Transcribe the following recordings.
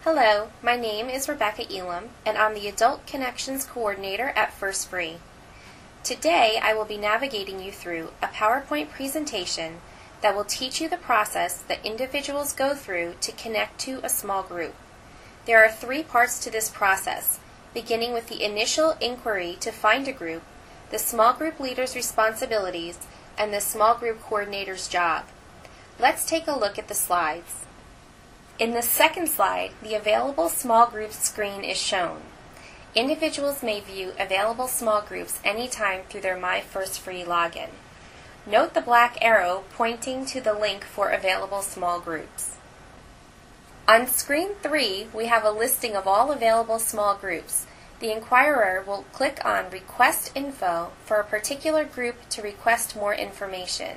Hello, my name is Rebecca Elam, and I'm the Adult Connections Coordinator at First Free. Today, I will be navigating you through a PowerPoint presentation that will teach you the process that individuals go through to connect to a small group. There are 3 parts to this process, beginning with the initial inquiry to find a group, the small group leader's responsibilities, and the small group coordinator's job. Let's take a look at the slides. In the second slide, the Available Small Groups screen is shown. Individuals may view available small groups anytime through their My First Free login. Note the black arrow pointing to the link for available small groups. On screen 3, we have a listing of all available small groups. The Inquirer will click on Request Info for a particular group to request more information.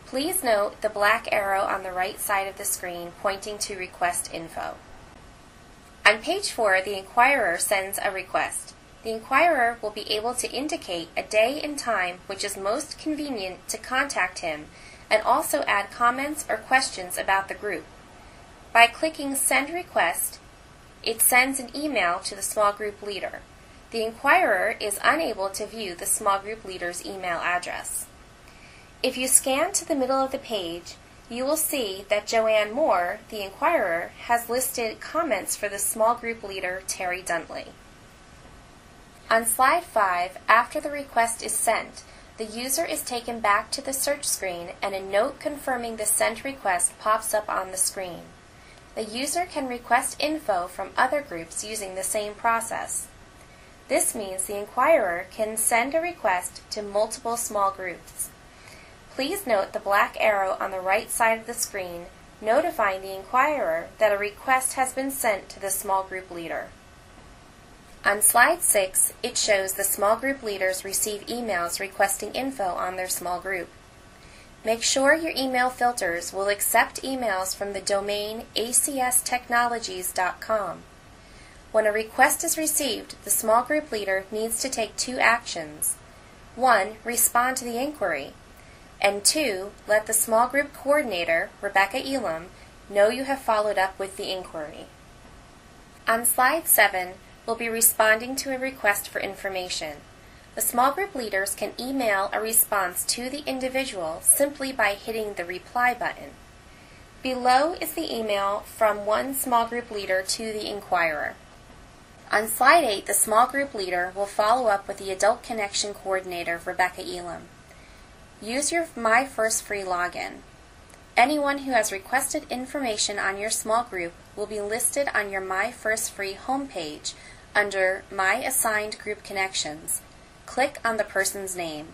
Please note the black arrow on the right side of the screen pointing to Request Info. On page 4, the Inquirer sends a request. The Inquirer will be able to indicate a day and time which is most convenient to contact him and also add comments or questions about the group. By clicking Send Request, it sends an email to the small group leader. The Inquirer is unable to view the small group leader's email address. If you scan to the middle of the page, you will see that Joanne Moore, the Inquirer, has listed comments for the small group leader, Terry Duntley. On slide 5, after the request is sent, the user is taken back to the search screen and a note confirming the sent request pops up on the screen. The user can request info from other groups using the same process. This means the Inquirer can send a request to multiple small groups. Please note the black arrow on the right side of the screen notifying the Inquirer that a request has been sent to the small group leader. On slide 6, it shows the small group leaders receive emails requesting info on their small group. Make sure your email filters will accept emails from the domain acstechnologies.com. When a request is received, the small group leader needs to take 2 actions. 1. Respond to the inquiry. And 2, let the small group coordinator, Rebecca Elam, know you have followed up with the inquiry. On slide 7, we'll be responding to a request for information. The small group leaders can email a response to the individual simply by hitting the reply button. Below is the email from one small group leader to the Inquirer. On slide 8, the small group leader will follow up with the Adult Connection Coordinator, Rebecca Elam. Use your My First Free login. Anyone who has requested information on your small group will be listed on your My First Free homepage under My Assigned Group Connections. Click on the person's name.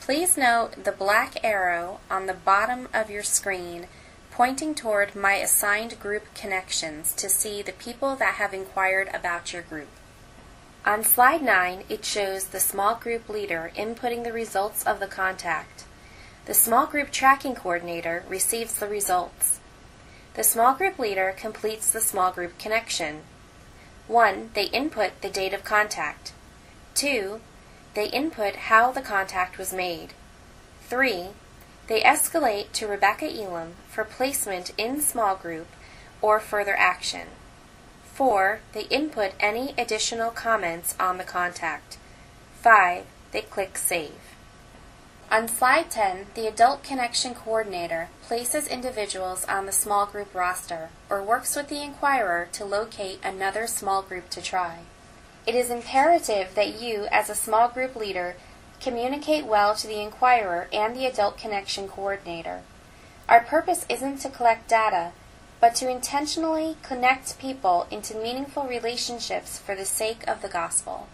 Please note the black arrow on the bottom of your screen pointing toward My Assigned Group Connections to see the people that have inquired about your group. On slide 9, it shows the small group leader inputting the results of the contact. The small group tracking coordinator receives the results. The small group leader completes the small group connection. 1. They input the date of contact. 2. They input how the contact was made. 3. They escalate to Rebecca Elam for placement in small group or further action. 4. They input any additional comments on the contact. 5. They click Save. On slide 10, the Adult Connection Coordinator places individuals on the small group roster or works with the Inquirer to locate another small group to try. It is imperative that you, as a small group leader, communicate well to the Inquirer and the Adult Connection Coordinator. Our purpose isn't to collect data, but to intentionally connect people into meaningful relationships for the sake of the gospel.